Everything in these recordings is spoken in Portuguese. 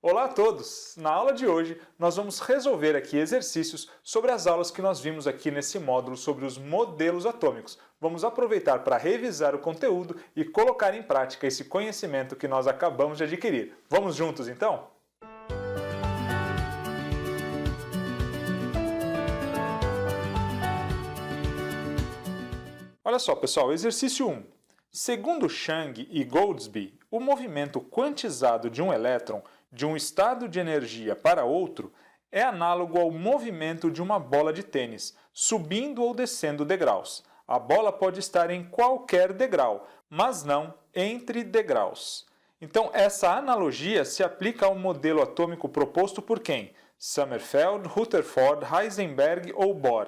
Olá a todos! Na aula de hoje, nós vamos resolver aqui exercícios sobre as aulas que nós vimos aqui nesse módulo sobre os modelos atômicos. Vamos aproveitar para revisar o conteúdo e colocar em prática esse conhecimento que nós acabamos de adquirir. Vamos juntos então? Olha só, pessoal, exercício 1. Segundo Chang e Goldsby, o movimento quantizado de um elétron de um estado de energia para outro é análogo ao movimento de uma bola de tênis, subindo ou descendo degraus. A bola pode estar em qualquer degrau, mas não entre degraus. Então, essa analogia se aplica ao modelo atômico proposto por quem? Sommerfeld, Rutherford, Heisenberg ou Bohr.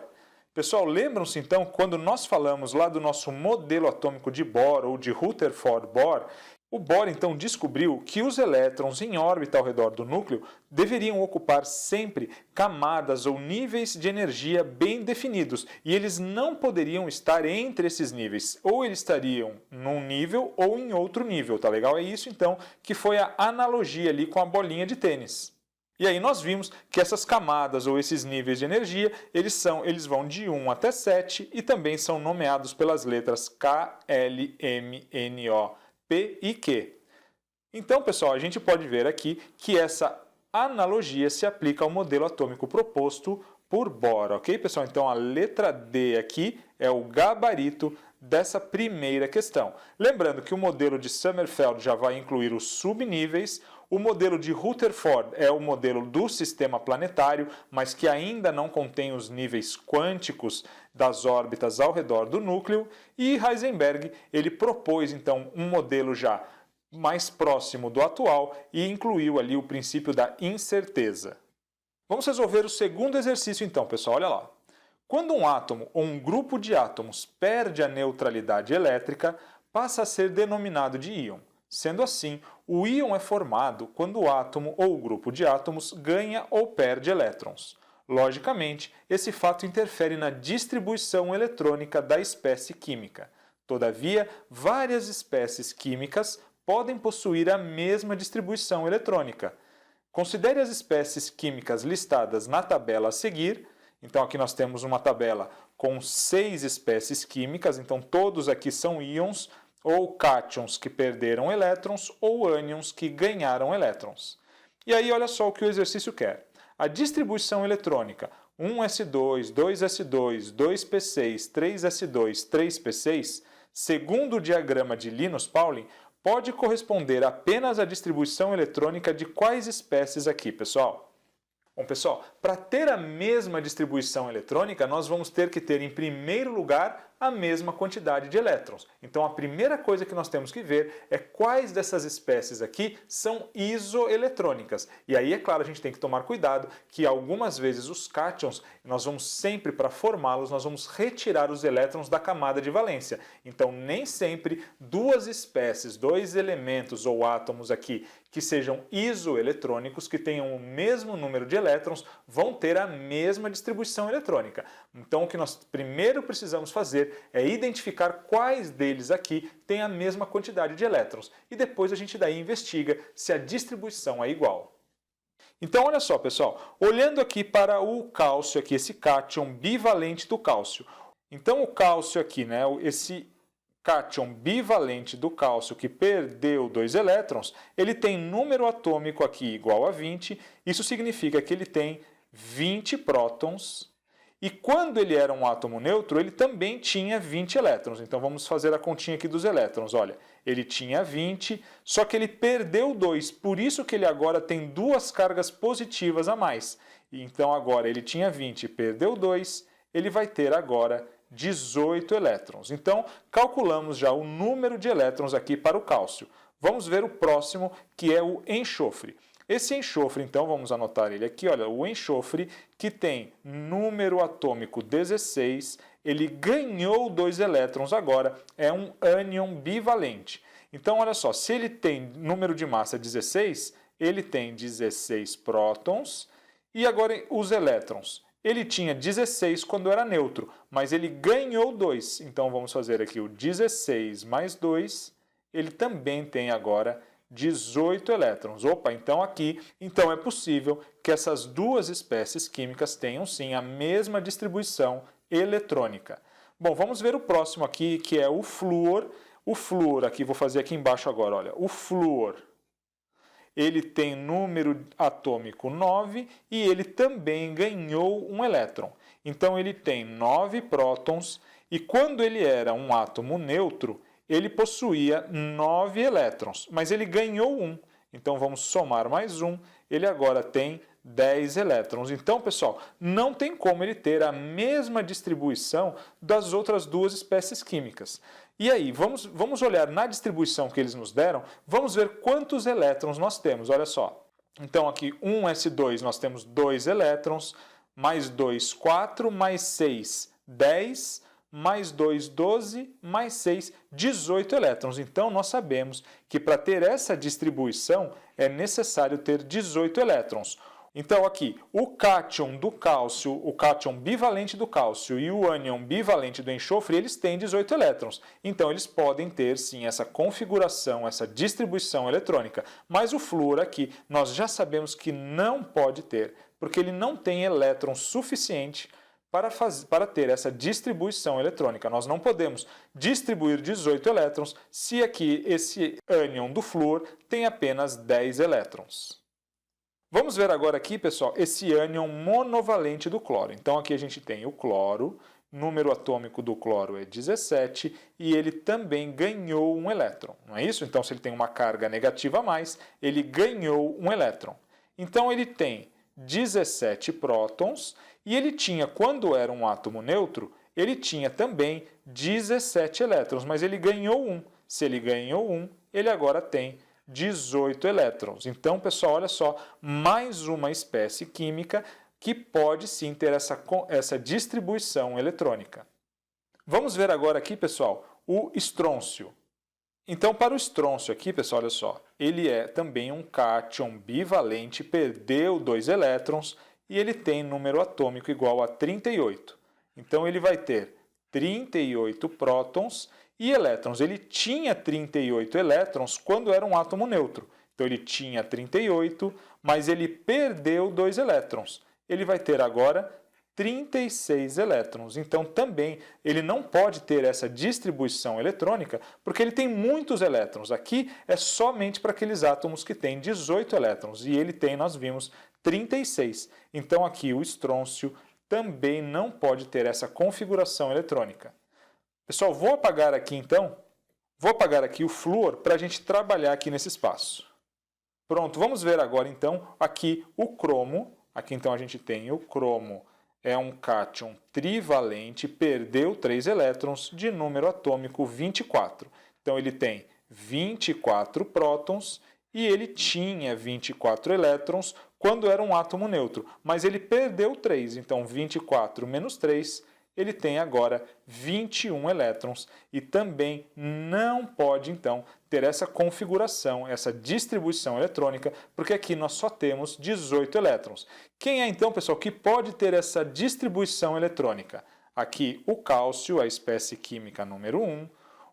Pessoal, lembram-se então quando nós falamos lá do nosso modelo atômico de Bohr ou de Rutherford-Bohr, o Bohr então descobriu que os elétrons em órbita ao redor do núcleo deveriam ocupar sempre camadas ou níveis de energia bem definidos e eles não poderiam estar entre esses níveis, ou eles estariam num nível ou em outro nível, tá legal? É isso então que foi a analogia ali com a bolinha de tênis. E aí nós vimos que essas camadas ou esses níveis de energia, eles vão de 1 até 7 e também são nomeados pelas letras K, L, M, N, O, P e Q. Então, pessoal, a gente pode ver aqui que essa analogia se aplica ao modelo atômico proposto por Bohr, ok, pessoal? Então, a letra D aqui é o gabarito dessa primeira questão. Lembrando que o modelo de Sommerfeld já vai incluir os subníveis, o modelo de Rutherford é o modelo do sistema planetário, mas que ainda não contém os níveis quânticos das órbitas ao redor do núcleo, e Heisenberg ele propôs então um modelo já mais próximo do atual e incluiu ali o princípio da incerteza. Vamos resolver o segundo exercício então, pessoal, olha lá. Quando um átomo ou um grupo de átomos perde a neutralidade elétrica, passa a ser denominado de íon. Sendo assim, o íon é formado quando o átomo ou o grupo de átomos ganha ou perde elétrons. Logicamente, esse fato interfere na distribuição eletrônica da espécie química. Todavia, várias espécies químicas podem possuir a mesma distribuição eletrônica. Considere as espécies químicas listadas na tabela a seguir. Então aqui nós temos uma tabela com 6 espécies químicas, então todos aqui são íons, ou cátions que perderam elétrons, ou ânions que ganharam elétrons. E aí olha só o que o exercício quer. A distribuição eletrônica 1s2, 2s2, 2p6, 3s2, 3p6, segundo o diagrama de Linus-Pauling, pode corresponder apenas à distribuição eletrônica de quais espécies aqui, pessoal? Bom, pessoal, para ter a mesma distribuição eletrônica, nós vamos ter que ter, em primeiro lugar, a mesma quantidade de elétrons. Então, a primeira coisa que nós temos que ver é quais dessas espécies aqui são isoeletrônicas. E aí, é claro, a gente tem que tomar cuidado que algumas vezes os cátions, nós vamos sempre, para formá-los, nós vamos retirar os elétrons da camada de valência. Então, nem sempre duas espécies, dois elementos ou átomos aqui que sejam isoeletrônicos, que tenham o mesmo número de elétrons, vão ter a mesma distribuição eletrônica. Então, o que nós primeiro precisamos fazer é identificar quais deles aqui têm a mesma quantidade de elétrons. E depois a gente daí investiga se a distribuição é igual. Então, olha só, pessoal, olhando aqui para o cálcio, aqui, esse cátion bivalente do cálcio. Então, o cálcio aqui, né, esse cátion bivalente do cálcio que perdeu 2 elétrons, ele tem número atômico aqui igual a 20, isso significa que ele tem 20 prótons, e quando ele era um átomo neutro, ele também tinha 20 elétrons. Então vamos fazer a continha aqui dos elétrons. Olha, ele tinha 20, só que ele perdeu 2, por isso que ele agora tem 2 cargas positivas a mais. Então agora ele tinha 20, perdeu 2, ele vai ter agora 18 elétrons. Então, calculamos já o número de elétrons aqui para o cálcio. Vamos ver o próximo, que é o enxofre. Esse enxofre, então, vamos anotar ele aqui, olha, o enxofre que tem número atômico 16, ele ganhou 2 elétrons agora, é um ânion bivalente. Então, olha só, se ele tem número de massa 16, ele tem 16 prótons, e agora os elétrons. Ele tinha 16 quando era neutro, mas ele ganhou 2. Então vamos fazer aqui o 16 mais 2, ele também tem agora 18 elétrons. Opa, então é possível que essas duas espécies químicas tenham sim a mesma distribuição eletrônica. Bom, vamos ver o próximo aqui, que é o flúor. O flúor, aqui vou fazer aqui embaixo agora, olha, o flúor. Ele tem número atômico 9 e ele também ganhou um elétron. Então ele tem 9 prótons e quando ele era um átomo neutro, ele possuía 9 elétrons, mas ele ganhou um. Então vamos somar mais um, ele agora tem 10 elétrons. Então, pessoal, não tem como ele ter a mesma distribuição das outras duas espécies químicas. E aí, vamos olhar na distribuição que eles nos deram, vamos ver quantos elétrons nós temos, olha só. Então aqui, 1s2, nós temos 2 elétrons, mais 2, 4, mais 6, 10, mais 2, 12, mais 6, 18 elétrons. Então nós sabemos que para ter essa distribuição é necessário ter 18 elétrons. Então aqui, o cátion do cálcio, o cátion bivalente do cálcio e o ânion bivalente do enxofre, eles têm 18 elétrons. Então eles podem ter sim essa configuração, essa distribuição eletrônica. Mas o flúor aqui, nós já sabemos que não pode ter, porque ele não tem elétron suficiente para ter essa distribuição eletrônica. Nós não podemos distribuir 18 elétrons se aqui esse ânion do flúor tem apenas 10 elétrons. Vamos ver agora aqui, pessoal, esse ânion monovalente do cloro. Então aqui a gente tem o cloro, número atômico do cloro é 17 e ele também ganhou um elétron, não é isso? Então se ele tem uma carga negativa a mais, ele ganhou um elétron. Então ele tem 17 prótons e ele tinha, quando era um átomo neutro, ele tinha também 17 elétrons, mas ele ganhou um. Se ele ganhou um, ele agora tem 18 elétrons. Então, pessoal, olha só, mais uma espécie química que pode sim ter essa distribuição eletrônica. Vamos ver agora aqui, pessoal, o estrôncio. Então, para o estrôncio aqui, pessoal, olha só, ele é também um cátion bivalente, perdeu 2 elétrons e ele tem número atômico igual a 38. Então, ele vai ter 38 prótons e elétrons. Ele tinha 38 elétrons quando era um átomo neutro. Então ele tinha 38, mas ele perdeu 2 elétrons. Ele vai ter agora 36 elétrons. Então também ele não pode ter essa distribuição eletrônica porque ele tem muitos elétrons. Aqui é somente para aqueles átomos que têm 18 elétrons e ele tem, nós vimos, 36. Então aqui o estrôncio também não pode ter essa configuração eletrônica. Pessoal, vou apagar aqui então, o flúor para a gente trabalhar aqui nesse espaço. Pronto, vamos ver agora então aqui o cromo. Aqui então a gente tem o cromo, é um cátion trivalente, perdeu 3 elétrons de número atômico 24. Então ele tem 24 prótons e ele tinha 24 elétrons quando era um átomo neutro, mas ele perdeu 3, então 24 menos 3, ele tem agora 21 elétrons e também não pode, então, ter essa configuração, essa distribuição eletrônica, porque aqui nós só temos 18 elétrons. Quem é, então, pessoal, que pode ter essa distribuição eletrônica? Aqui o cálcio, a espécie química número 1,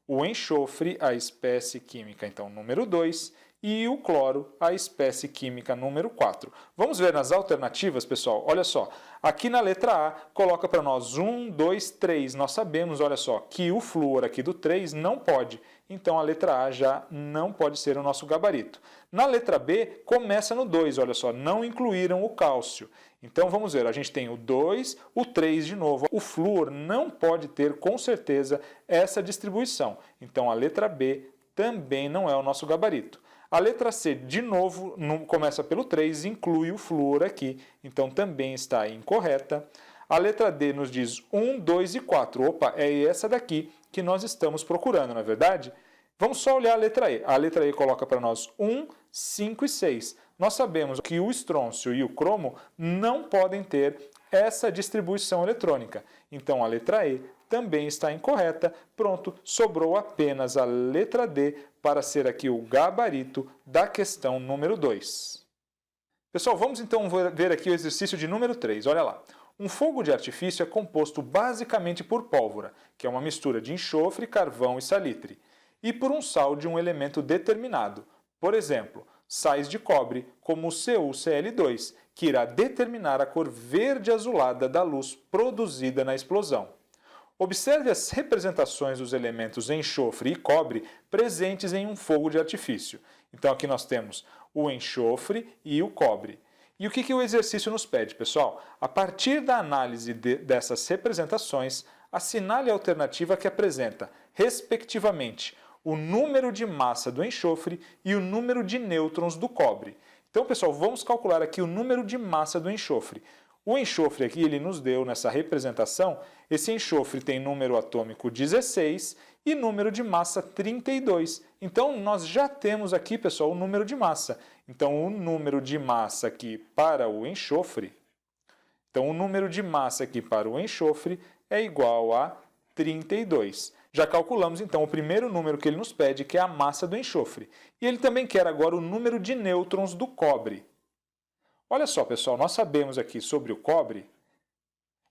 o enxofre, a espécie química, então, número 2, e o cloro, a espécie química número 4. Vamos ver nas alternativas, pessoal? Olha só, aqui na letra A, coloca para nós 1, 2, 3. Nós sabemos, olha só, que o flúor aqui do 3 não pode. Então a letra A já não pode ser o nosso gabarito. Na letra B, começa no 2, olha só, não incluíram o cálcio. Então vamos ver, a gente tem o 2, o 3 de novo. O flúor não pode ter, com certeza, essa distribuição. Então a letra B também não é o nosso gabarito. A letra C, de novo, começa pelo 3, inclui o flúor aqui, então também está incorreta. A letra D nos diz 1, 2 e 4. Opa, é essa daqui que nós estamos procurando, não é verdade? Vamos só olhar a letra E. A letra E coloca para nós 1, 5 e 6. Nós sabemos que o estrôncio e o cromo não podem ter essa distribuição eletrônica. Então a letra E também está incorreta. Pronto, sobrou apenas a letra D para ser aqui o gabarito da questão número 2. Pessoal, vamos então ver aqui o exercício de número 3. Olha lá. Um fogo de artifício é composto basicamente por pólvora, que é uma mistura de enxofre, carvão e salitre, e por um sal de um elemento determinado. Por exemplo, sais de cobre, como o CuCl2, que irá determinar a cor verde azulada da luz produzida na explosão. Observe as representações dos elementos enxofre e cobre presentes em um fogo de artifício. Então aqui nós temos o enxofre e o cobre. E o que o exercício nos pede, pessoal? A partir da análise dessas representações, assinale a alternativa que apresenta, respectivamente, o número de massa do enxofre e o número de nêutrons do cobre. Então, pessoal, vamos calcular aqui o número de massa do enxofre. O enxofre aqui, ele nos deu nessa representação, esse enxofre tem número atômico 16 e número de massa 32. Então, nós já temos aqui, pessoal, o número de massa. Então, o número de massa aqui para o enxofre, é igual a 32. Já calculamos, então, o primeiro número que ele nos pede, que é a massa do enxofre. E ele também quer agora o número de nêutrons do cobre. Olha só, pessoal, nós sabemos aqui sobre o cobre,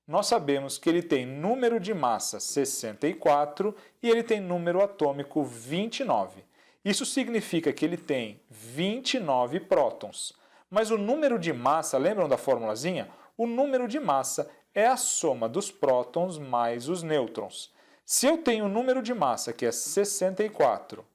nós sabemos que ele tem número de massa 64 e ele tem número atômico 29. Isso significa que ele tem 29 prótons. Mas o número de massa, lembram da formulazinha? O número de massa é a soma dos prótons mais os nêutrons. Se eu tenho o número de massa, que é 64,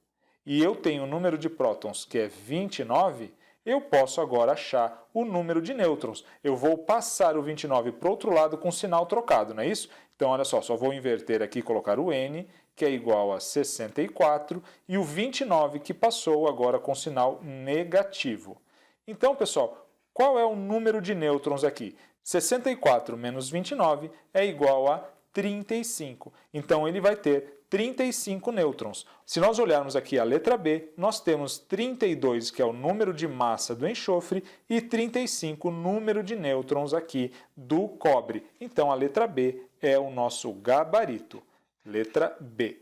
e eu tenho o número de prótons, que é 29, eu posso agora achar o número de nêutrons. Eu vou passar o 29 para o outro lado com o sinal trocado, não é isso? Então, olha só vou inverter aqui e colocar o N, que é igual a 64, e o 29 que passou agora com sinal negativo. Então, pessoal, qual é o número de nêutrons aqui? 64 menos 29 é igual a 35. Então, ele vai ter 35 nêutrons. Se nós olharmos aqui a letra B, nós temos 32, que é o número de massa do enxofre, e 35, número de nêutrons aqui do cobre. Então, a letra B é o nosso gabarito. Letra B.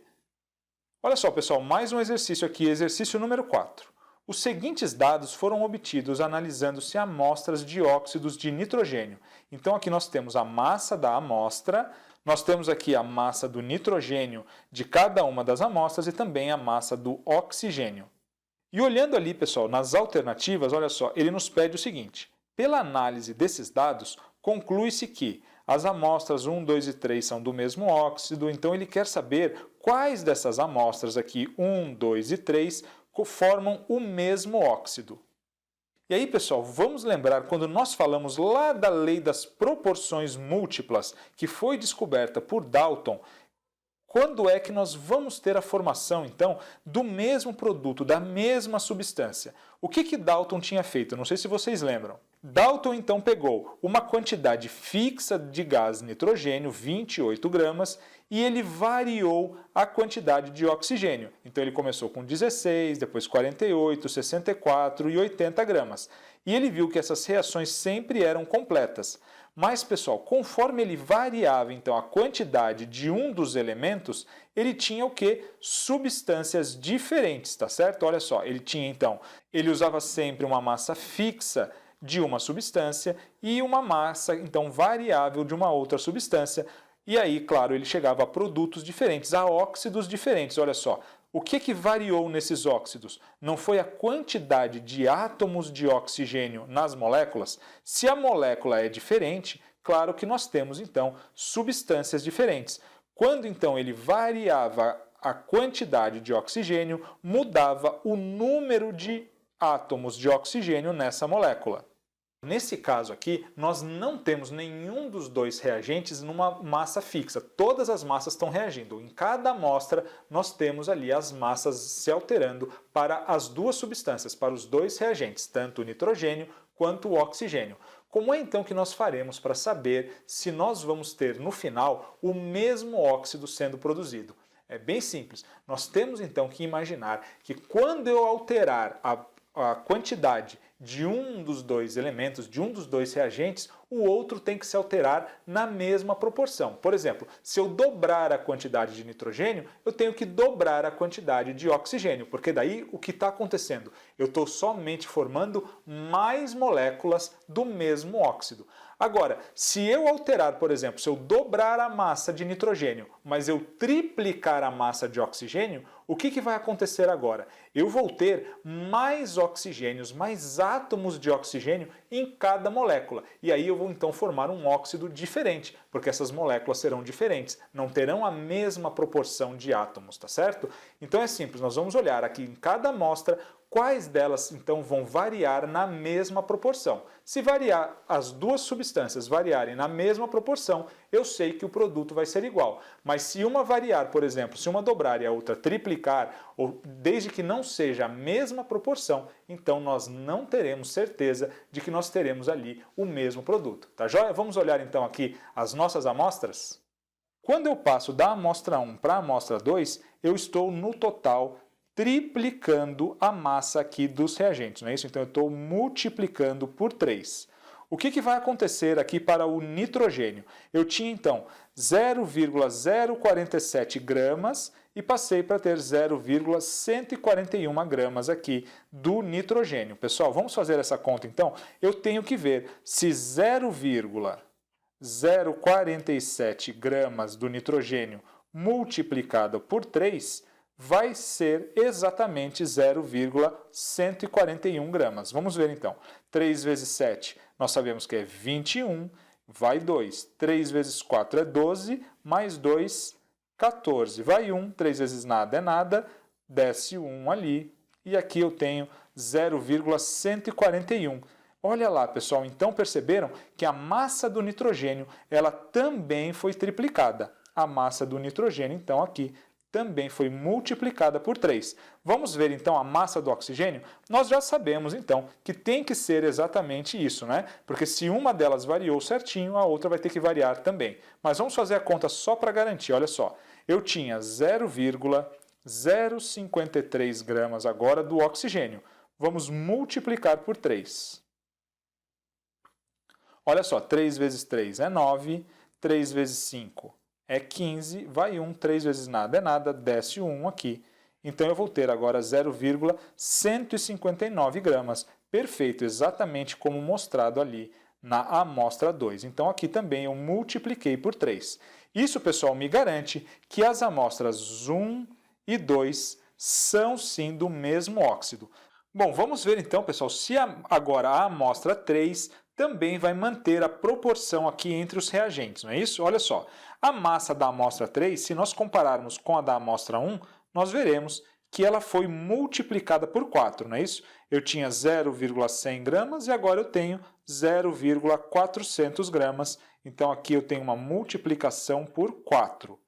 Olha só, pessoal, mais um exercício aqui, exercício número 4. Os seguintes dados foram obtidos analisando-se amostras de óxidos de nitrogênio. Então, aqui nós temos a massa da amostra, nós temos aqui a massa do nitrogênio de cada uma das amostras e também a massa do oxigênio. E olhando ali, pessoal, nas alternativas, olha só, ele nos pede o seguinte. Pela análise desses dados, conclui-se que as amostras 1, 2 e 3 são do mesmo óxido, então ele quer saber quais dessas amostras aqui, 1, 2 e 3, formam o mesmo óxido. E aí, pessoal, vamos lembrar quando nós falamos lá da lei das proporções múltiplas, que foi descoberta por Dalton, quando é que nós vamos ter a formação, então, do mesmo produto, da mesma substância? O que Dalton tinha feito? Não sei se vocês lembram. Dalton, então, pegou uma quantidade fixa de gás nitrogênio, 28 gramas, e ele variou a quantidade de oxigênio. Então, ele começou com 16, depois 48, 64 e 80 gramas. E ele viu que essas reações sempre eram completas. Mas, pessoal, conforme ele variava, então, a quantidade de um dos elementos, ele tinha o quê? Substâncias diferentes, tá certo? Olha só, ele tinha, então, ele usava sempre uma massa fixa de uma substância e uma massa, então, variável de uma outra substância. E aí, claro, ele chegava a produtos diferentes, a óxidos diferentes. Olha só, o que variou nesses óxidos? Não foi a quantidade de átomos de oxigênio nas moléculas? Se a molécula é diferente, claro que nós temos, então, substâncias diferentes. Quando, então, ele variava a quantidade de oxigênio, mudava o número de átomos de oxigênio nessa molécula. Nesse caso aqui, nós não temos nenhum dos dois reagentes numa massa fixa. Todas as massas estão reagindo. Em cada amostra, nós temos ali as massas se alterando para as duas substâncias, para os dois reagentes, tanto o nitrogênio quanto o oxigênio. Como é então que nós faremos para saber se nós vamos ter no final o mesmo óxido sendo produzido? É bem simples. Nós temos então que imaginar que quando eu alterar a quantidade de um dos dois elementos, de um dos dois reagentes, o outro tem que se alterar na mesma proporção. Por exemplo, se eu dobrar a quantidade de nitrogênio, eu tenho que dobrar a quantidade de oxigênio, porque daí o que está acontecendo? Eu estou somente formando mais moléculas do mesmo óxido. Agora, se eu alterar, por exemplo, se eu dobrar a massa de nitrogênio, mas eu triplicar a massa de oxigênio, o que vai acontecer agora? Eu vou ter mais oxigênios, mais átomos de oxigênio em cada molécula. E aí eu vou então formar um óxido diferente, porque essas moléculas serão diferentes, não terão a mesma proporção de átomos, tá certo? Então é simples, nós vamos olhar aqui em cada amostra quais delas então vão variar na mesma proporção. Se variar, as duas substâncias variarem na mesma proporção, eu sei que o produto vai ser igual. Mas se uma variar, por exemplo, se uma dobrar e a outra triplicar, ou desde que não seja a mesma proporção, então nós não teremos certeza de que nós teremos ali o mesmo produto. Tá joia? Vamos olhar então aqui as nossas amostras? Quando eu passo da amostra 1 para a amostra 2, eu estou no total triplicando a massa aqui dos reagentes, não é isso? Então eu estou multiplicando por 3. O que vai acontecer aqui para o nitrogênio? Eu tinha então 0,047 gramas e passei para ter 0,141 gramas aqui do nitrogênio. Pessoal, vamos fazer essa conta então? Eu tenho que ver se 0,047 gramas do nitrogênio multiplicado por 3 vai ser exatamente 0,141 gramas. Vamos ver então. 3 vezes 7, nós sabemos que é 21, vai 2. 3 vezes 4 é 12, mais 2, 14. Vai 1, 3 vezes nada é nada, desce 1 ali. E aqui eu tenho 0,141. Olha lá, pessoal, então perceberam que a massa do nitrogênio ela também foi triplicada. A massa do nitrogênio, então, aqui também foi multiplicada por 3. Vamos ver então a massa do oxigênio? Nós já sabemos então que tem que ser exatamente isso, né? Porque se uma delas variou certinho, a outra vai ter que variar também. Mas vamos fazer a conta só para garantir, olha só. Eu tinha 0,053 gramas agora do oxigênio. Vamos multiplicar por 3. Olha só, 3 vezes 3 é 9, 3 vezes 5 é 15, vai 1, 3 vezes nada é nada, desce 1 aqui. Então eu vou ter agora 0,159 gramas. Perfeito, exatamente como mostrado ali na amostra 2. Então aqui também eu multipliquei por 3. Isso, pessoal, me garante que as amostras 1 e 2 são sim do mesmo óxido. Bom, vamos ver então, pessoal, se agora a amostra 3 também vai manter a proporção aqui entre os reagentes, não é isso? Olha só, a massa da amostra 3, se nós compararmos com a da amostra 1, nós veremos que ela foi multiplicada por 4, não é isso? Eu tinha 0,100 gramas e agora eu tenho 0,400 gramas, então aqui eu tenho uma multiplicação por 4.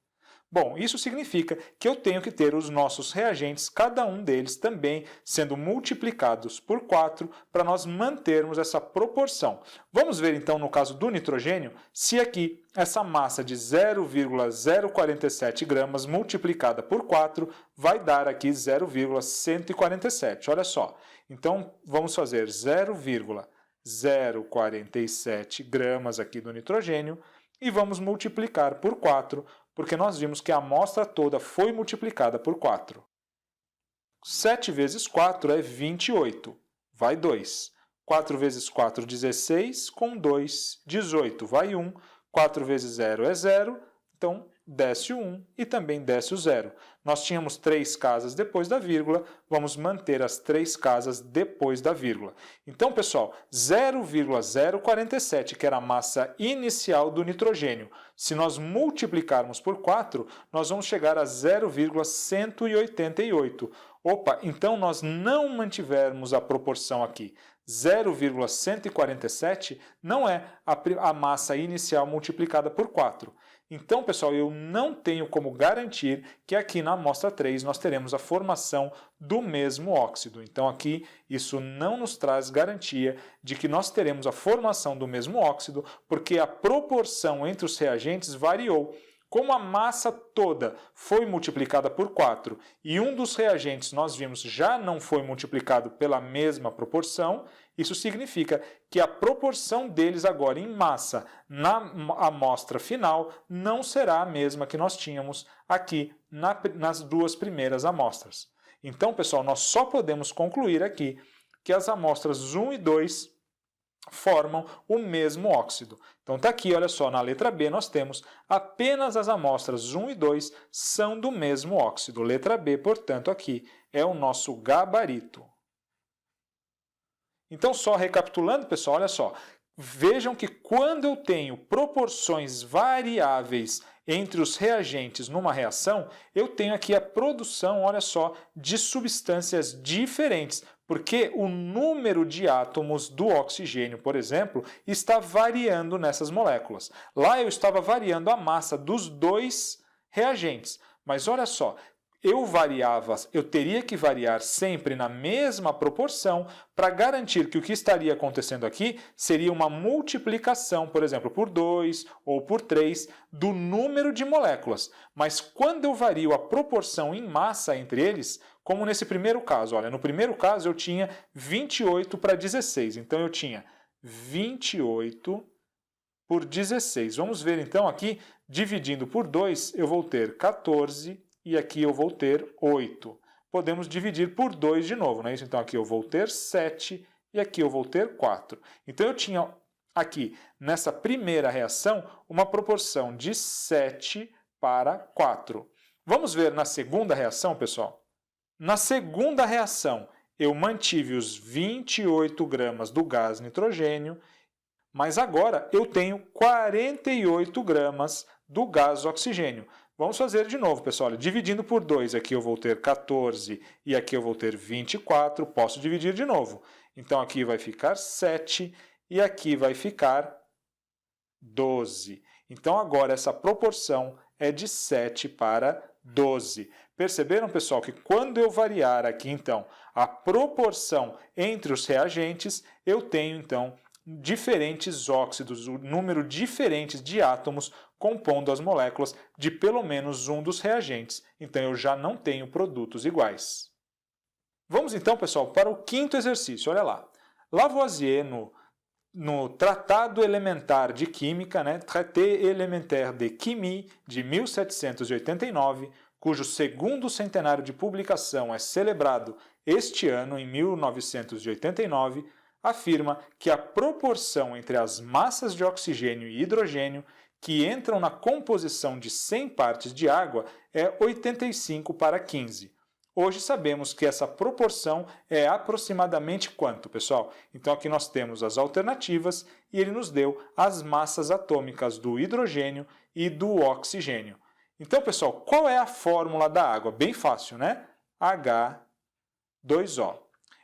Bom, isso significa que eu tenho que ter os nossos reagentes, cada um deles também sendo multiplicados por 4 para nós mantermos essa proporção. Vamos ver então no caso do nitrogênio, se aqui essa massa de 0,047 gramas multiplicada por 4 vai dar aqui 0,147. Olha só, então vamos fazer 0,047 gramas aqui do nitrogênio e vamos multiplicar por 4, porque nós vimos que a amostra toda foi multiplicada por 4. 7 vezes 4 é 28, vai 2. 4 vezes 4, 16, com 2, 18, vai 1. 4 vezes 0 é 0, então desce o 1 e também desce o 0. Nós tínhamos 3 casas depois da vírgula, vamos manter as 3 casas depois da vírgula. Então, pessoal, 0,047, que era a massa inicial do nitrogênio, se nós multiplicarmos por 4, nós vamos chegar a 0,188. Opa, então nós não mantivermos a proporção aqui. 0,147 não é a massa inicial multiplicada por 4. Então, pessoal, eu não tenho como garantir que aqui na amostra 3 nós teremos a formação do mesmo óxido. Então, aqui isso não nos traz garantia de que nós teremos a formação do mesmo óxido, porque a proporção entre os reagentes variou. Como a massa toda foi multiplicada por 4 e um dos reagentes nós vimos já não foi multiplicado pela mesma proporção, Isso significa que a proporção deles agora em massa na amostra final não será a mesma que nós tínhamos aqui nas duas primeiras amostras. Então, pessoal, nós só podemos concluir aqui que as amostras 1 e 2 formam o mesmo óxido. Então está aqui, olha só, na letra B nós temos apenas as amostras 1 e 2 são do mesmo óxido. Letra B, portanto, aqui é o nosso gabarito. Então, só recapitulando, pessoal, olha só. Vejam que quando eu tenho proporções variáveis entre os reagentes numa reação, eu tenho aqui a produção, olha só, de substâncias diferentes, porque o número de átomos do oxigênio, por exemplo, está variando nessas moléculas. Lá eu estava variando a massa dos dois reagentes, mas olha só, eu teria que variar sempre na mesma proporção para garantir que o que estaria acontecendo aqui seria uma multiplicação, por exemplo, por 2 ou por 3 do número de moléculas. Mas quando eu vario a proporção em massa entre eles, como nesse primeiro caso, olha, no primeiro caso eu tinha 28 para 16, então eu tinha 28 por 16. Vamos ver então aqui, dividindo por 2, eu vou ter 14 e aqui eu vou ter 8. Podemos dividir por 2 de novo, não é isso? Então aqui eu vou ter 7 e aqui eu vou ter 4. Então eu tinha aqui, nessa primeira reação, uma proporção de 7 para 4. Vamos ver na segunda reação, pessoal? Na segunda reação, eu mantive os 28 gramas do gás nitrogênio, mas agora eu tenho 48 gramas do gás oxigênio. Vamos fazer de novo, pessoal. Dividindo por 2, aqui eu vou ter 14 e aqui eu vou ter 24. Posso dividir de novo. Então, aqui vai ficar 7 e aqui vai ficar 12. Então, agora essa proporção é de 7 para 12. Perceberam, pessoal, que quando eu variar aqui, então, a proporção entre os reagentes, eu tenho, então, diferentes óxidos, o número diferente de átomos compondo as moléculas de pelo menos um dos reagentes. Então, eu já não tenho produtos iguais. Vamos então, pessoal, para o quinto exercício. Olha lá. Lavoisier, no Tratado Elementar de Química, né, Traité élémentaire de chimie, de 1789, cujo segundo centenário de publicação é celebrado este ano, em 1989, afirma que a proporção entre as massas de oxigênio e hidrogênio que entram na composição de 100 partes de água é 85 para 15. Hoje sabemos que essa proporção é aproximadamente quanto, pessoal? Então aqui nós temos as alternativas e ele nos deu as massas atômicas do hidrogênio e do oxigênio. Então, pessoal, qual é a fórmula da água? Bem fácil, né? H2O.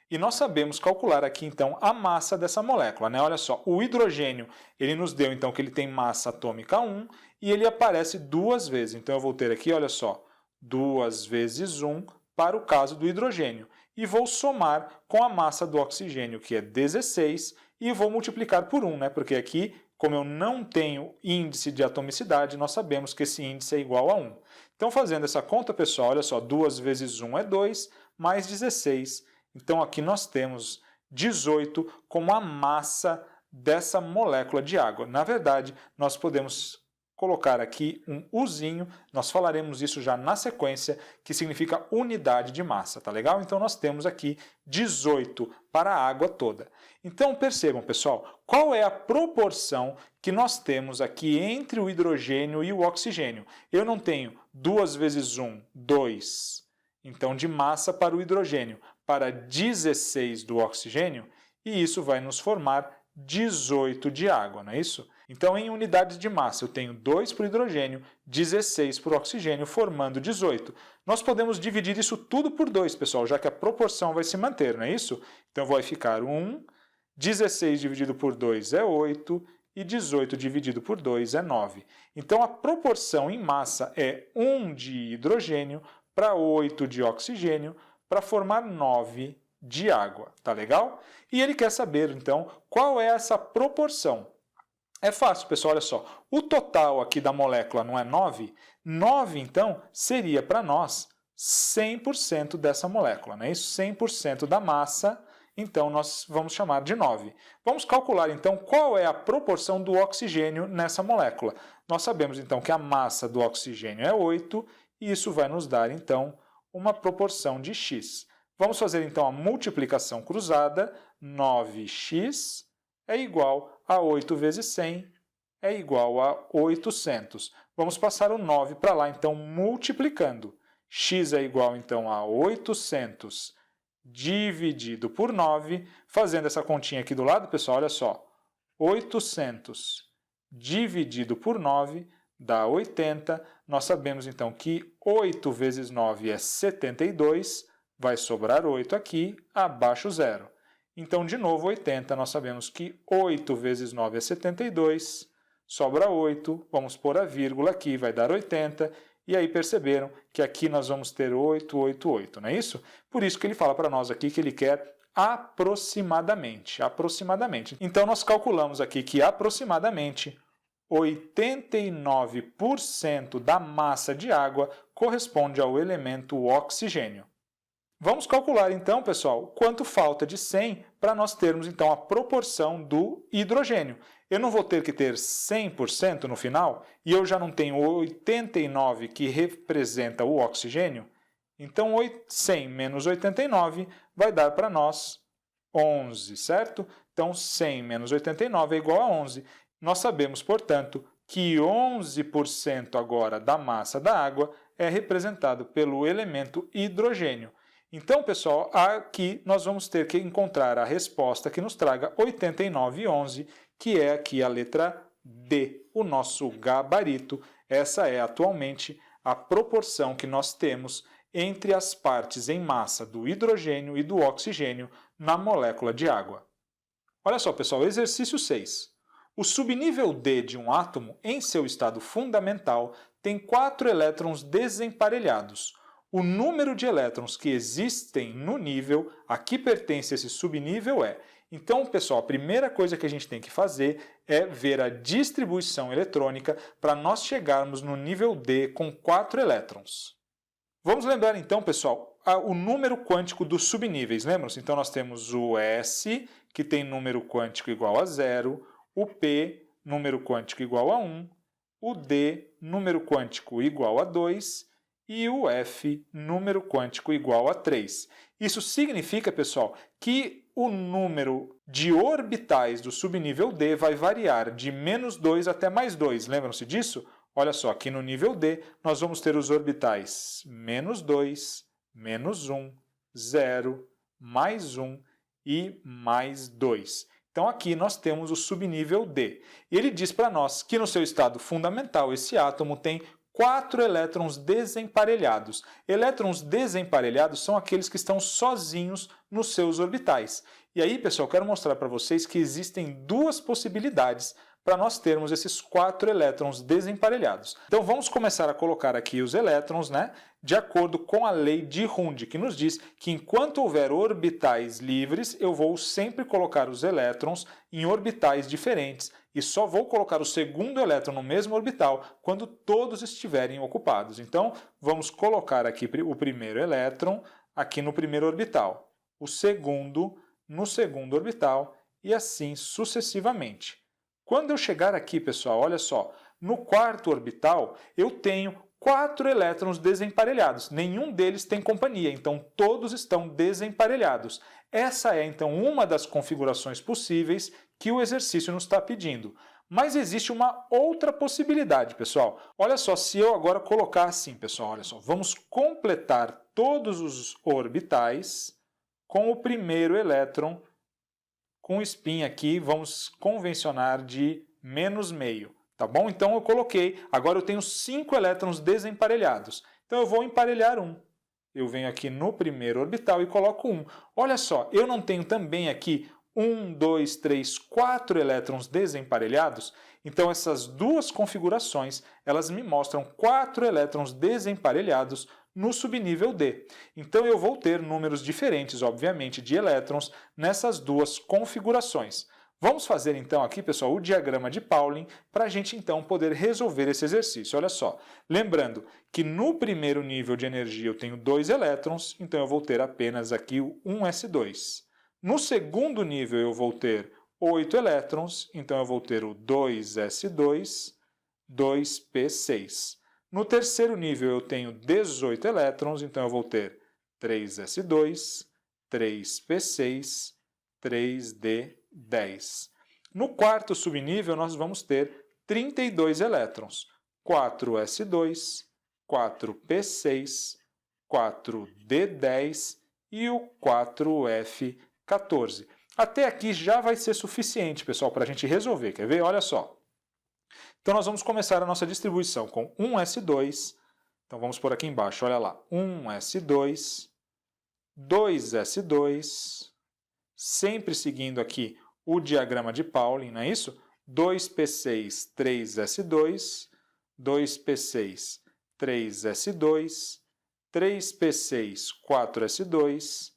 E nós sabemos calcular aqui, então, a massa dessa molécula, né? Olha só, o hidrogênio, ele nos deu, então, que ele tem massa atômica 1 e ele aparece duas vezes. Então, eu vou ter aqui, olha só, 2 vezes 1 para o caso do hidrogênio. E vou somar com a massa do oxigênio, que é 16, e vou multiplicar por 1, né? Porque aqui, como eu não tenho índice de atomicidade, nós sabemos que esse índice é igual a 1. Então, fazendo essa conta, pessoal, olha só, 2 vezes 1 é 2, mais 16. Então, aqui nós temos 18 como a massa dessa molécula de água. Na verdade, nós podemos colocar aqui um Uzinho, nós falaremos isso já na sequência, que significa unidade de massa, tá legal? Então, nós temos aqui 18 para a água toda. Então, percebam, pessoal, qual é a proporção que nós temos aqui entre o hidrogênio e o oxigênio? Eu não tenho 2 vezes 1, 2, então, de massa para o hidrogênio, para 16 do oxigênio, e isso vai nos formar 18 de água, não é isso? Então, em unidades de massa, eu tenho 2 para o hidrogênio, 16 para o oxigênio, formando 18. Nós podemos dividir isso tudo por 2, pessoal, já que a proporção vai se manter, não é isso? Então, vai ficar 1, 16 dividido por 2 é 8, e 18 dividido por 2 é 9. Então, a proporção em massa é 1 de hidrogênio para 8 de oxigênio, para formar 9 de água, tá legal? E ele quer saber, então, qual é essa proporção. É fácil, pessoal, olha só. O total aqui da molécula não é 9? 9, então, seria para nós 100% dessa molécula, não é isso? 100% da massa, então nós vamos chamar de 9. Vamos calcular então qual é a proporção do oxigênio nessa molécula. Nós sabemos então que a massa do oxigênio é 8, e isso vai nos dar então uma proporção de x. Vamos fazer então a multiplicação cruzada, 9x é igual a 8 vezes 100, é igual a 800. Vamos passar o 9 para lá, então, multiplicando. X é igual, então, a 800 dividido por 9. Fazendo essa continha aqui do lado, pessoal, olha só. 800 dividido por 9 dá 80. Nós sabemos, então, que 8 vezes 9 é 72. Vai sobrar 8 aqui, abaixo zero. Então, de novo, 80. Nós sabemos que 8 vezes 9 é 72. Sobra 8, vamos pôr a vírgula aqui, vai dar 80, e aí perceberam que aqui nós vamos ter 8, 8, 8, não é isso? Por isso que ele fala para nós aqui que ele quer aproximadamente, aproximadamente. Então nós calculamos aqui que aproximadamente 89% da massa de água corresponde ao elemento oxigênio. Vamos calcular então, pessoal, quanto falta de 100 para nós termos então a proporção do hidrogênio. Eu não vou ter que ter 100% no final, e eu já não tenho 89 que representa o oxigênio, então 100 menos 89 vai dar para nós 11, certo? Então 100 menos 89 é igual a 11. Nós sabemos, portanto, que 11% agora da massa da água é representado pelo elemento hidrogênio. Então, pessoal, aqui nós vamos ter que encontrar a resposta que nos traga 89,11, que é aqui a letra D, o nosso gabarito. Essa é atualmente a proporção que nós temos entre as partes em massa do hidrogênio e do oxigênio na molécula de água. Olha só, pessoal, exercício 6. O subnível D de um átomo, em seu estado fundamental, tem 4 elétrons desemparelhados. O número de elétrons que existem no nível a que pertence esse subnível é... Então, pessoal, a primeira coisa que a gente tem que fazer é ver a distribuição eletrônica para nós chegarmos no nível D com 4 elétrons. Vamos lembrar então, pessoal, o número quântico dos subníveis. Lembram-se? Então, nós temos o S, que tem número quântico igual a 0, o P, número quântico igual a 1, o D, número quântico igual a 2, e o F, número quântico igual a 3. Isso significa, pessoal, que o número de orbitais do subnível D vai variar de menos 2 até mais 2. Lembram-se disso? Olha só, aqui no nível D, nós vamos ter os orbitais menos 2, menos 1, 0, mais 1 e mais 2. Então aqui nós temos o subnível D. E ele diz para nós que no seu estado fundamental esse átomo tem 4 elétrons desemparelhados. Elétrons desemparelhados são aqueles que estão sozinhos nos seus orbitais. E aí, pessoal, eu quero mostrar para vocês que existem duas possibilidades para nós termos esses 4 elétrons desemparelhados. Então vamos começar a colocar aqui os elétrons, de acordo com a lei de Hund, que nos diz que enquanto houver orbitais livres, eu vou sempre colocar os elétrons em orbitais diferentes e só vou colocar o segundo elétron no mesmo orbital quando todos estiverem ocupados. Então vamos colocar aqui o primeiro elétron aqui no primeiro orbital, o segundo no segundo orbital e assim sucessivamente. Quando eu chegar aqui, pessoal, olha só, no quarto orbital eu tenho 4 elétrons desemparelhados. Nenhum deles tem companhia, então todos estão desemparelhados. Essa é, então, uma das configurações possíveis que o exercício nos está pedindo. Mas existe uma outra possibilidade, pessoal. Olha só, se eu agora colocar assim, pessoal, olha só, vamos completar todos os orbitais com o primeiro elétron com spin aqui, vamos convencionar de menos meio, tá bom? Então eu coloquei, agora eu tenho 5 elétrons desemparelhados. Então eu vou emparelhar um. Eu venho aqui no primeiro orbital e coloco 1. Olha só, eu não tenho também aqui 1, 2, 3, 4 elétrons desemparelhados? Então essas duas configurações, elas me mostram 4 elétrons desemparelhados no subnível D. Então eu vou ter números diferentes, obviamente, de elétrons nessas duas configurações. Vamos fazer então aqui, pessoal, o diagrama de Pauling para a gente então poder resolver esse exercício. Olha só, lembrando que no primeiro nível de energia eu tenho 2 elétrons, então eu vou ter apenas aqui o 1s2. No segundo nível eu vou ter 8 elétrons, então eu vou ter o 2s2, 2p6. No terceiro nível eu tenho 18 elétrons, então eu vou ter 3s2, 3p6, 3d10. No quarto subnível nós vamos ter 32 elétrons, 4s2, 4p6, 4d10 e o 4f14. Até aqui já vai ser suficiente, pessoal, para a gente resolver. Quer ver? Olha só. Então, nós vamos começar a nossa distribuição com 1s2. Então, vamos por aqui embaixo, olha lá. 1s2, 2s2, sempre seguindo aqui o diagrama de Pauling, não é isso? 2p6, 3s2, 2p6, 3s2, 3p6, 4s2,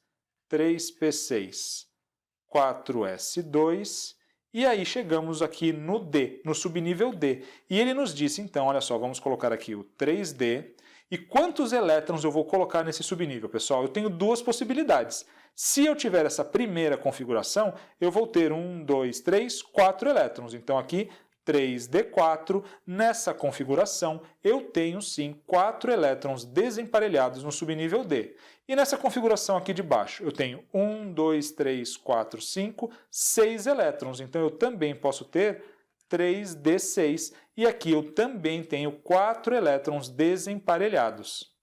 3p6, 4s2, e aí chegamos aqui no D, no subnível D. E ele nos disse, então, olha só, vamos colocar aqui o 3D. E quantos elétrons eu vou colocar nesse subnível, pessoal? Eu tenho duas possibilidades. Se eu tiver essa primeira configuração, eu vou ter 1, 2, 3, 4 elétrons. Então aqui 3d4, nessa configuração eu tenho sim 4 elétrons desemparelhados no subnível D. E nessa configuração aqui de baixo eu tenho 1, 2, 3, 4, 5, 6 elétrons. Então eu também posso ter 3d6 e aqui eu também tenho 4 elétrons desemparelhados.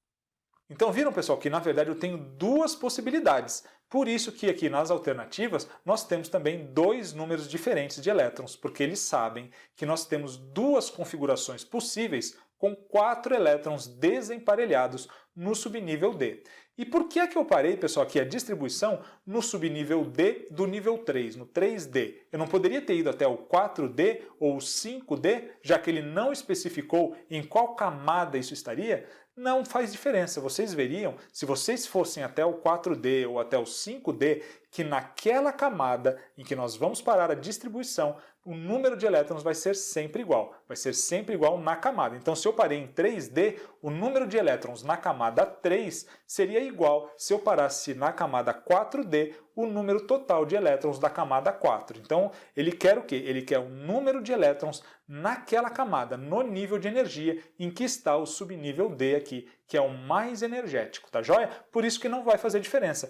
Então viram, pessoal, que na verdade eu tenho duas possibilidades. Por isso que aqui nas alternativas nós temos também dois números diferentes de elétrons, porque eles sabem que nós temos duas configurações possíveis com 4 elétrons desemparelhados no subnível D. E por que é que eu parei, pessoal, aqui a distribuição no subnível D do nível 3, no 3D? Eu não poderia ter ido até o 4D ou o 5D, já que ele não especificou em qual camada isso estaria? Não faz diferença. Vocês veriam, se vocês fossem até o 4D ou até o 5D, que naquela camada em que nós vamos parar a distribuição, o número de elétrons vai ser sempre igual. Vai ser sempre igual na camada. Então, se eu parei em 3D, o número de elétrons na camada 3 seria igual se eu parasse na camada 4D, o número total de elétrons da camada 4. Então, ele quer o quê? Ele quer o número de elétrons naquela camada, no nível de energia em que está o subnível D aqui, que é o mais energético, tá joia? Por isso que não vai fazer diferença.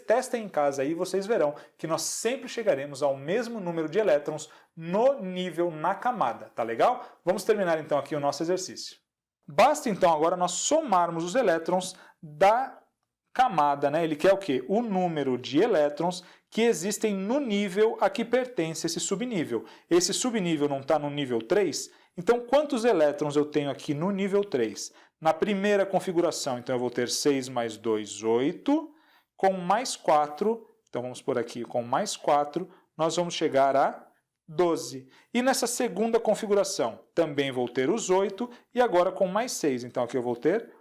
Testem em casa aí e vocês verão que nós sempre chegaremos ao mesmo número de elétrons no nível na camada, tá legal? Vamos terminar então aqui o nosso exercício. Basta então agora nós somarmos os elétrons da camada, né? Ele quer o quê? O número de elétrons que existem no nível a que pertence esse subnível. Esse subnível não está no nível 3? Então quantos elétrons eu tenho aqui no nível 3? Na primeira configuração, então eu vou ter 6 mais 2, 8... Com mais 4, então vamos por aqui, com mais 4, nós vamos chegar a 12. E nessa segunda configuração, também vou ter os 8, e agora com mais 6. Então aqui eu vou ter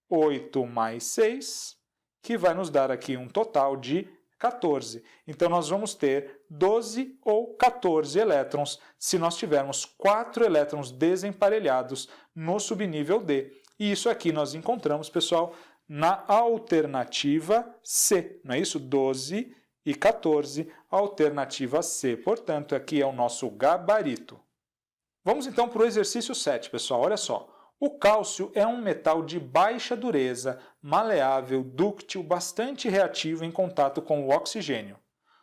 8 mais 6, que vai nos dar aqui um total de 14. Então nós vamos ter 12 ou 14 elétrons, se nós tivermos 4 elétrons desemparelhados no subnível D. E isso aqui nós encontramos, pessoal, na alternativa C, não é isso? 12 e 14, alternativa C. Portanto, aqui é o nosso gabarito. Vamos então para o exercício 7, pessoal. Olha só. O cálcio é um metal de baixa dureza, maleável, dúctil, bastante reativo em contato com o oxigênio.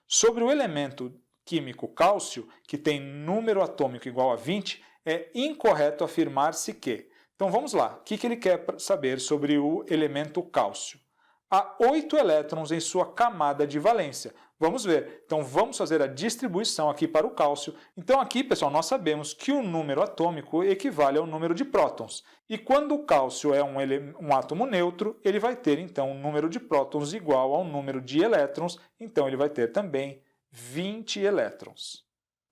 Sobre o elemento químico cálcio, que tem número atômico igual a 20, é incorreto afirmar-se que... Então vamos lá, o que ele quer saber sobre o elemento cálcio? Há 8 elétrons em sua camada de valência. Vamos ver. Então vamos fazer a distribuição aqui para o cálcio. Então aqui, pessoal, nós sabemos que o número atômico equivale ao número de prótons. E quando o cálcio é um átomo neutro, ele vai ter então um número de prótons igual ao número de elétrons. Então ele vai ter também 20 elétrons.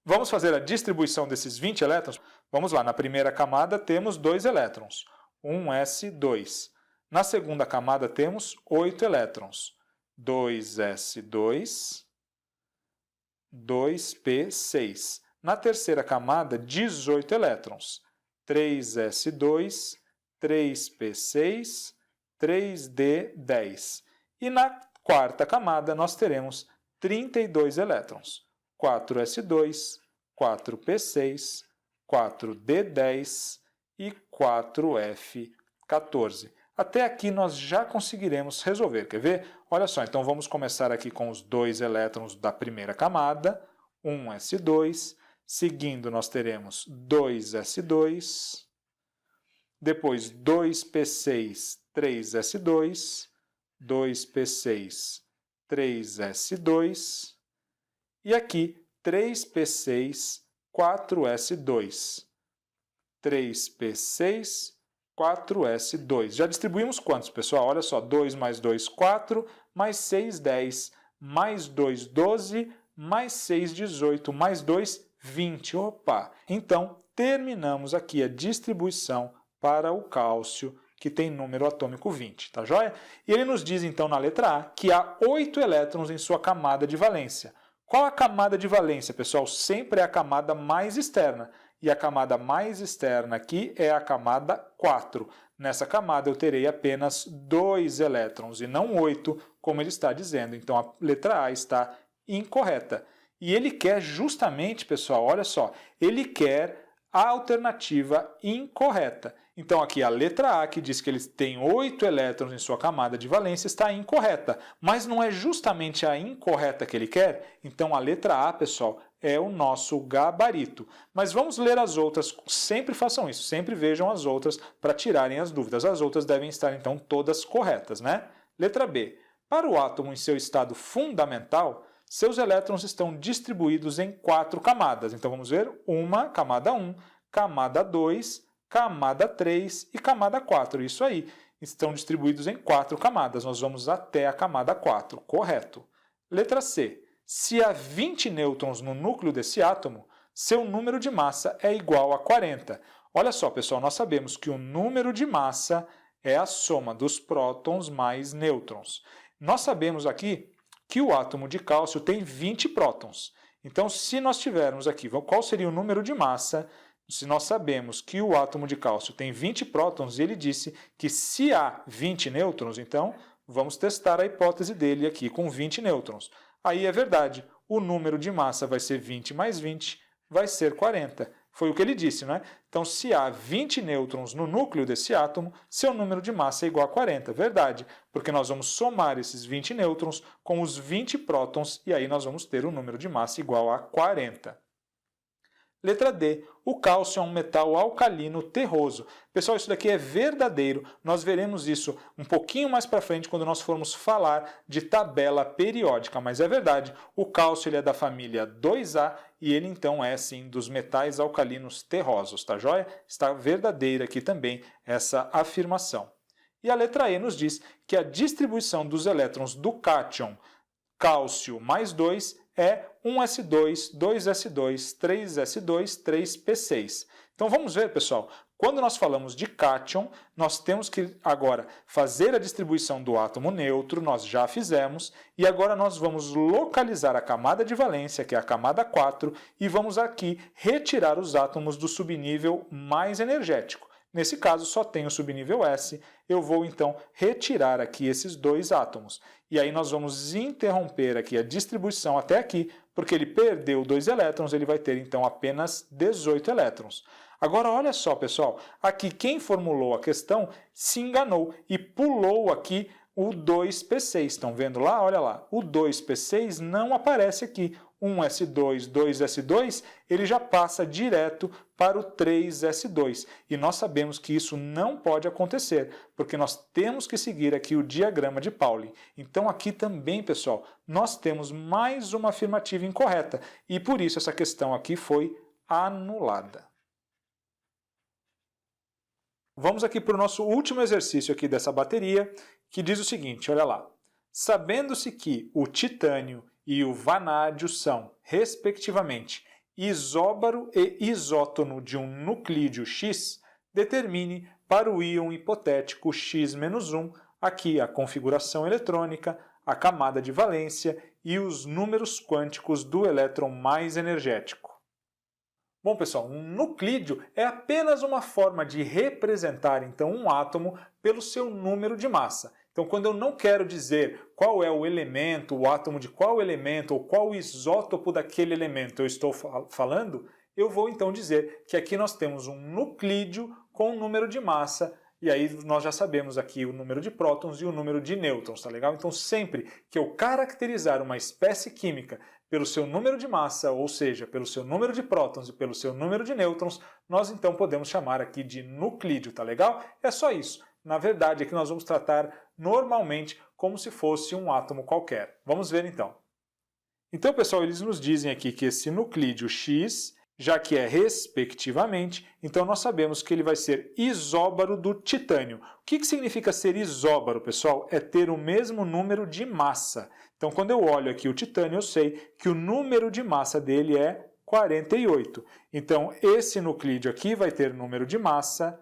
Vamos fazer a distribuição desses 20 elétrons? Vamos lá, na primeira camada temos 2 elétrons, 1s2. Na segunda camada temos 8 elétrons, 2s2, 2p6. Na terceira camada, 18 elétrons, 3s2, 3p6, 3d10. E na quarta camada nós teremos 32 elétrons. 4s2, 4p6, 4d10 e 4f14. Até aqui nós já conseguiremos resolver, quer ver? Olha só, então vamos começar aqui com os 2 elétrons da primeira camada, 1s2, seguindo nós teremos 2s2, depois 2p6, 3s2, 2p6, 3s2, e aqui 3p6, 4s2, 3p6, 4s2. Já distribuímos quantos, pessoal? Olha só, 2 mais 2, 4, mais 6, 10, mais 2, 12, mais 6, 18, mais 2, 20. Opa! Então, terminamos aqui a distribuição para o cálcio, que tem número atômico 20, tá joia? E ele nos diz, então, na letra A, que há 8 elétrons em sua camada de valência. Qual a camada de valência, pessoal? Sempre é a camada mais externa. E a camada mais externa aqui é a camada 4. Nessa camada eu terei apenas 2 elétrons e não 8, como ele está dizendo. Então a letra A está incorreta. E ele quer justamente, pessoal, olha só, ele quer a alternativa incorreta. Então aqui a letra A, que diz que ele tem 8 elétrons em sua camada de valência, está incorreta. Mas não é justamente a incorreta que ele quer? Então a letra A, pessoal, é o nosso gabarito. Mas vamos ler as outras, sempre façam isso, sempre vejam as outras para tirarem as dúvidas. As outras devem estar então todas corretas, né? Letra B. Para o átomo em seu estado fundamental, seus elétrons estão distribuídos em 4 camadas. Então vamos ver, camada 1, camada 2, camada 3 e camada 4. Isso aí, estão distribuídos em 4 camadas. Nós vamos até a camada 4, correto. Letra C. Se há 20 nêutrons no núcleo desse átomo, seu número de massa é igual a 40. Olha só, pessoal, nós sabemos que o número de massa é a soma dos prótons mais nêutrons. Nós sabemos aqui que o átomo de cálcio tem 20 prótons. Então, se nós tivermos aqui, qual seria o número de massa? Se nós sabemos que o átomo de cálcio tem 20 prótons, e ele disse que se há 20 nêutrons, então vamos testar a hipótese dele aqui com 20 nêutrons. Aí é verdade, o número de massa vai ser 20 mais 20, vai ser 40. Foi o que ele disse, não é? Então, se há 20 nêutrons no núcleo desse átomo, seu número de massa é igual a 40. Verdade, porque nós vamos somar esses 20 nêutrons com os 20 prótons e aí nós vamos ter o número de massa igual a 40. Letra D. O cálcio é um metal alcalino terroso. Pessoal, isso daqui é verdadeiro. Nós veremos isso um pouquinho mais para frente quando nós formos falar de tabela periódica. Mas é verdade, o cálcio ele é da família 2A e ele então é, sim, dos metais alcalinos terrosos. Tá joia? Está verdadeira aqui também essa afirmação. E a letra E nos diz que a distribuição dos elétrons do cátion cálcio mais 2 é 1s2, 2s2, 3s2, 3p6. Então vamos ver, pessoal, quando nós falamos de cátion, nós temos que agora fazer a distribuição do átomo neutro, nós já fizemos, e agora nós vamos localizar a camada de valência, que é a camada 4, e vamos aqui retirar os átomos do subnível mais energético. Nesse caso, só tem o subnível S, eu vou então retirar aqui esses 2 átomos. E aí nós vamos interromper aqui a distribuição até aqui, porque ele perdeu 2 elétrons, ele vai ter então apenas 18 elétrons. Agora olha só, pessoal, aqui quem formulou a questão se enganou e pulou aqui o 2p6. Estão vendo lá? Olha lá, o 2p6 não aparece aqui. 1s2, 2s2, ele já passa direto para o 3s2. E nós sabemos que isso não pode acontecer, porque nós temos que seguir aqui o diagrama de Pauling. Então aqui também, pessoal, nós temos mais uma afirmativa incorreta, e por isso essa questão aqui foi anulada. Vamos aqui para o nosso último exercício aqui dessa bateria, que diz o seguinte, olha lá. Sabendo-se que o titânio e o vanádio são, respectivamente, isóbaro e isótono de um nuclídeo X, determine para o íon hipotético X-1 aqui a configuração eletrônica, a camada de valência e os números quânticos do elétron mais energético. Bom, pessoal, um nuclídeo é apenas uma forma de representar, então, um átomo pelo seu número de massa. Então, quando eu não quero dizer qual é o elemento, o átomo de qual elemento ou qual isótopo daquele elemento eu estou falando, eu vou então dizer que aqui nós temos um nuclídeo com um número de massa, e aí nós já sabemos aqui o número de prótons e o número de nêutrons, tá legal? Então sempre que eu caracterizar uma espécie química pelo seu número de massa, ou seja, pelo seu número de prótons e pelo seu número de nêutrons, nós então podemos chamar aqui de nuclídeo, tá legal? É só isso. Na verdade, aqui nós vamos tratar normalmente como se fosse um átomo qualquer. Vamos ver então. Então, pessoal, eles nos dizem aqui que esse nuclídeo X, já que é respectivamente, então nós sabemos que ele vai ser isóbaro do titânio. O que significa ser isóbaro, pessoal? É ter o mesmo número de massa. Então, quando eu olho aqui o titânio, eu sei que o número de massa dele é 48. Então, esse nuclídeo aqui vai ter número de massa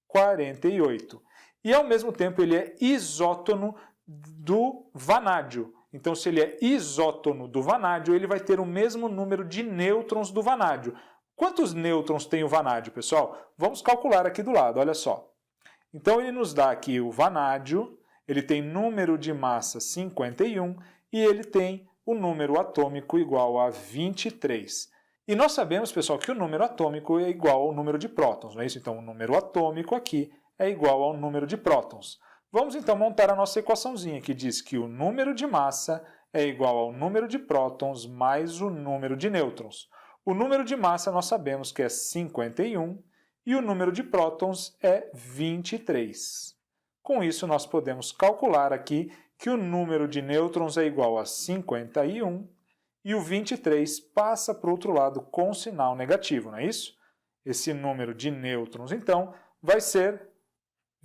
48. E, ao mesmo tempo, ele é isótono do vanádio. Então, se ele é isótono do vanádio, ele vai ter o mesmo número de nêutrons do vanádio. Quantos nêutrons tem o vanádio, pessoal? Vamos calcular aqui do lado, olha só. Então, ele nos dá aqui o vanádio, ele tem número de massa 51 e ele tem o número atômico igual a 23. E nós sabemos, pessoal, que o número atômico é igual ao número de prótons, não é isso? Então, o número atômico aqui é igual ao número de prótons. Vamos então montar a nossa equaçãozinha que diz que o número de massa é igual ao número de prótons mais o número de nêutrons. O número de massa nós sabemos que é 51 e o número de prótons é 23. Com isso nós podemos calcular aqui que o número de nêutrons é igual a 51 e o 23 passa para o outro lado com sinal negativo, não é isso? Esse número de nêutrons então vai ser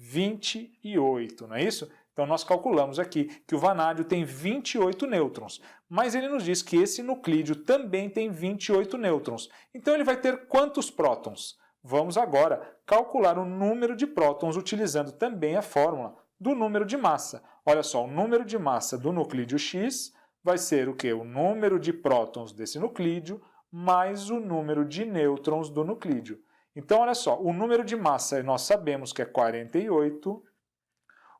28, não é isso? Então nós calculamos aqui que o vanádio tem 28 nêutrons, mas ele nos diz que esse nuclídeo também tem 28 nêutrons. Então ele vai ter quantos prótons? Vamos agora calcular o número de prótons utilizando também a fórmula do número de massa. Olha só, o número de massa do nuclídeo X vai ser o quê? O número de prótons desse nuclídeo mais o número de nêutrons do nuclídeo. Então, olha só, o número de massa nós sabemos que é 48,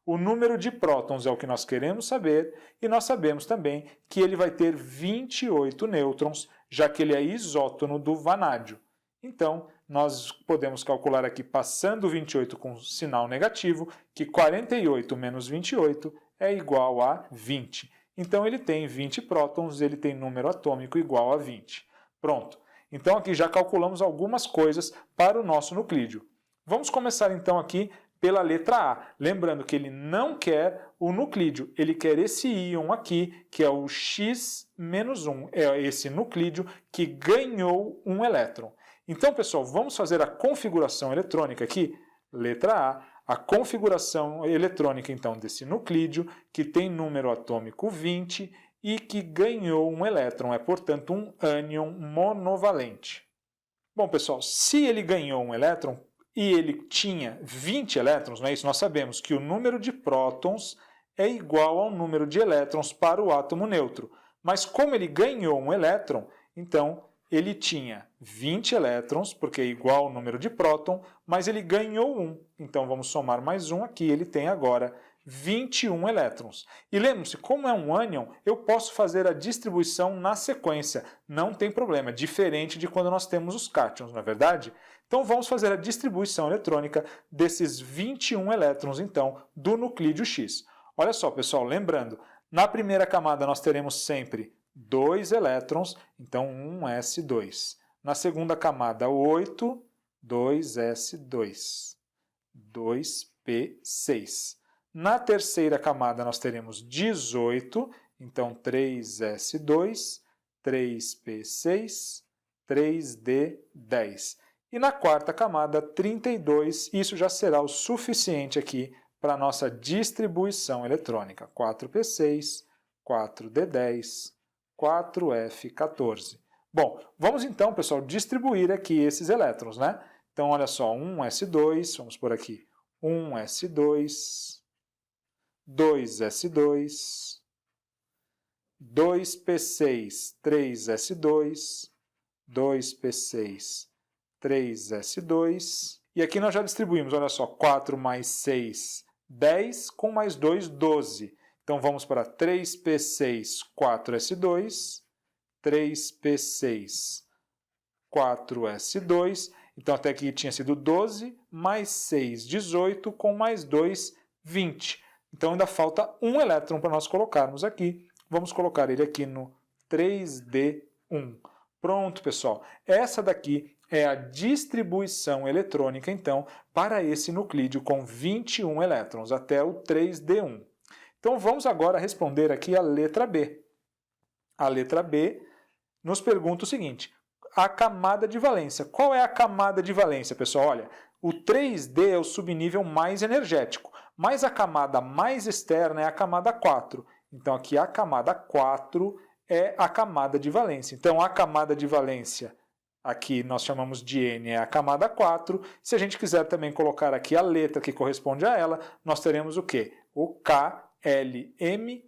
o número de prótons é o que nós queremos saber, e nós sabemos também que ele vai ter 28 nêutrons, já que ele é isótono do vanádio. Então, nós podemos calcular aqui, passando o 28 com sinal negativo, que 48 menos 28 é igual a 20. Então, ele tem 20 prótons, ele tem número atômico igual a 20. Pronto. Então aqui já calculamos algumas coisas para o nosso nuclídeo. Vamos começar então aqui pela letra A. Lembrando que ele não quer o nuclídeo, ele quer esse íon aqui, que é o X-1. É esse nuclídeo que ganhou um elétron. Então, pessoal, vamos fazer a configuração eletrônica aqui. Letra A, a configuração eletrônica então desse nuclídeo, que tem número atômico 20, e que ganhou um elétron, é portanto um ânion monovalente. Bom, pessoal, se ele ganhou um elétron e ele tinha 20 elétrons, não é isso? Nós sabemos que o número de prótons é igual ao número de elétrons para o átomo neutro. Mas como ele ganhou um elétron, então ele tinha 20 elétrons, porque é igual ao número de próton, mas ele ganhou um. Então vamos somar mais um aqui, ele tem agora 21 elétrons. E lembre-se, como é um ânion, eu posso fazer a distribuição na sequência, não tem problema, diferente de quando nós temos os cátions, não é verdade? Então vamos fazer a distribuição eletrônica desses 21 elétrons, então, do nuclídeo X. Olha só, pessoal, lembrando, na primeira camada nós teremos sempre 2 elétrons, então 1s2. Na segunda camada, 8, 2s2, 2p6. Na terceira camada nós teremos 18, então 3s2, 3p6, 3d10. E na quarta camada, 32, isso já será o suficiente aqui para a nossa distribuição eletrônica. 4p6, 4d10, 4f14. Bom, vamos então, pessoal, distribuir aqui esses elétrons, né? Então, olha só, 1s2, vamos por aqui, 1s2, 2s2, 2p6, 3s2, 2p6, 3s2. E aqui nós já distribuímos, olha só, 4 mais 6, 10 com mais 2, 12. Então vamos para 3p6, 4s2, 3p6, 4s2. Então até aqui tinha sido 12, mais 6, 18, com mais 2, 20. Então ainda falta um elétron para nós colocarmos aqui. Vamos colocar ele aqui no 3d1. Pronto, pessoal. Essa daqui é a distribuição eletrônica, então, para esse nuclídeo com 21 elétrons, até o 3d1. Então vamos agora responder aqui a letra B. A letra B nos pergunta o seguinte: a camada de valência. Qual é a camada de valência, pessoal? Olha, o 3D é o subnível mais energético, mas a camada mais externa é a camada 4. Então aqui a camada 4 é a camada de valência. Então a camada de valência, aqui nós chamamos de N, é a camada 4. Se a gente quiser também colocar aqui a letra que corresponde a ela, nós teremos o quê? O KLMN,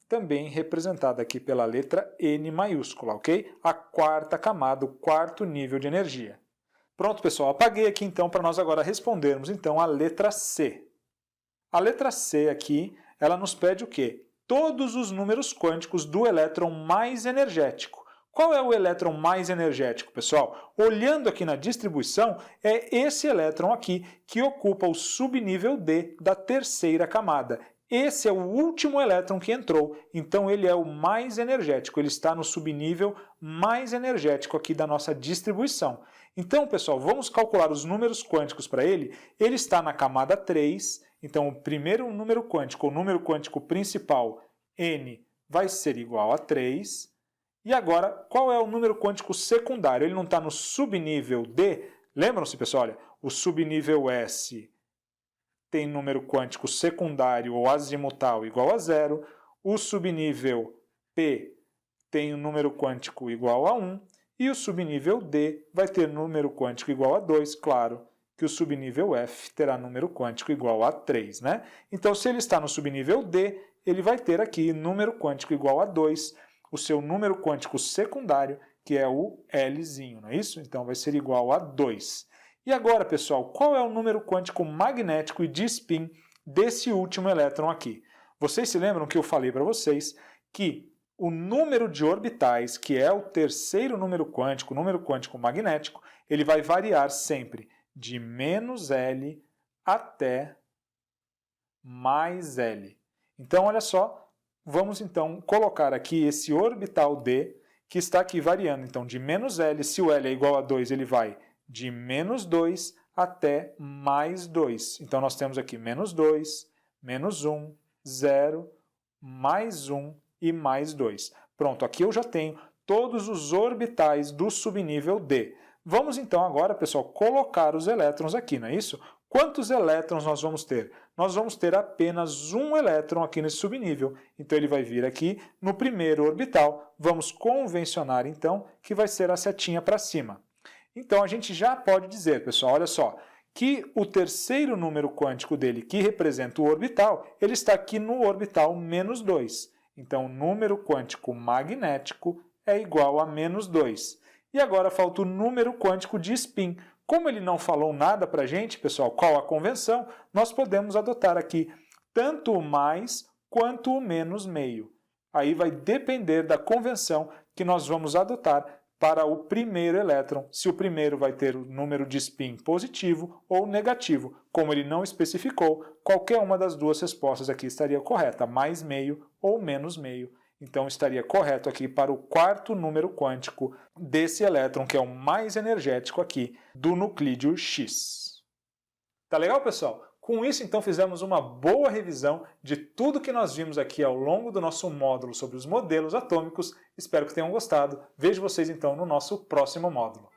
também representada aqui pela letra N maiúscula, ok? A quarta camada, o quarto nível de energia. Pronto, pessoal, apaguei aqui então para nós agora respondermos então a letra C. A letra C aqui, ela nos pede o quê? Todos os números quânticos do elétron mais energético. Qual é o elétron mais energético, pessoal? Olhando aqui na distribuição, é esse elétron aqui que ocupa o subnível D da terceira camada. Esse é o último elétron que entrou, então ele é o mais energético, ele está no subnível mais energético aqui da nossa distribuição. Então, pessoal, vamos calcular os números quânticos para ele. Ele está na camada 3, então o primeiro número quântico, o número quântico principal, N, vai ser igual a 3. E agora, qual é o número quântico secundário? Ele não está no subnível D? Lembram-se, pessoal? Olha, o subnível S tem número quântico secundário ou azimutal igual a 0. O subnível P tem um número quântico igual a 1. E o subnível D vai ter número quântico igual a 2, claro que o subnível F terá número quântico igual a 3, né? Então, se ele está no subnível D, ele vai ter aqui número quântico igual a 2, o seu número quântico secundário, que é o Lzinho, não é isso? Então, vai ser igual a 2. E agora, pessoal, qual é o número quântico magnético e de spin desse último elétron aqui? Vocês se lembram que eu falei para vocês que o número de orbitais, que é o terceiro número quântico, o número quântico magnético, ele vai variar sempre de menos L até mais L. Então, olha só, vamos então colocar aqui esse orbital D, que está aqui variando. Então, de menos L, se o L é igual a 2, ele vai de menos 2 até mais 2. Então, nós temos aqui menos 2, menos 1, 0, mais 1 e mais 2. Pronto, aqui eu já tenho todos os orbitais do subnível D. Vamos então agora, pessoal, colocar os elétrons aqui, não é isso? Quantos elétrons nós vamos ter? Nós vamos ter apenas um elétron aqui nesse subnível. Então ele vai vir aqui no primeiro orbital. Vamos convencionar então que vai ser a setinha para cima. Então a gente já pode dizer, pessoal, olha só, que o terceiro número quântico dele, que representa o orbital, ele está aqui no orbital menos 2. Então o número quântico magnético é igual a menos 2. E agora falta o número quântico de spin. Como ele não falou nada para a gente, pessoal, qual a convenção, nós podemos adotar aqui tanto o mais quanto o menos meio. Aí vai depender da convenção que nós vamos adotar para o primeiro elétron, se o primeiro vai ter o número de spin positivo ou negativo. Como ele não especificou, qualquer uma das duas respostas aqui estaria correta, mais meio ou menos meio. Então estaria correto aqui para o quarto número quântico desse elétron, que é o mais energético aqui do nuclídeo X. Tá legal, pessoal? Com isso, então, fizemos uma boa revisão de tudo que nós vimos aqui ao longo do nosso módulo sobre os modelos atômicos. Espero que tenham gostado. Vejo vocês, então, no nosso próximo módulo.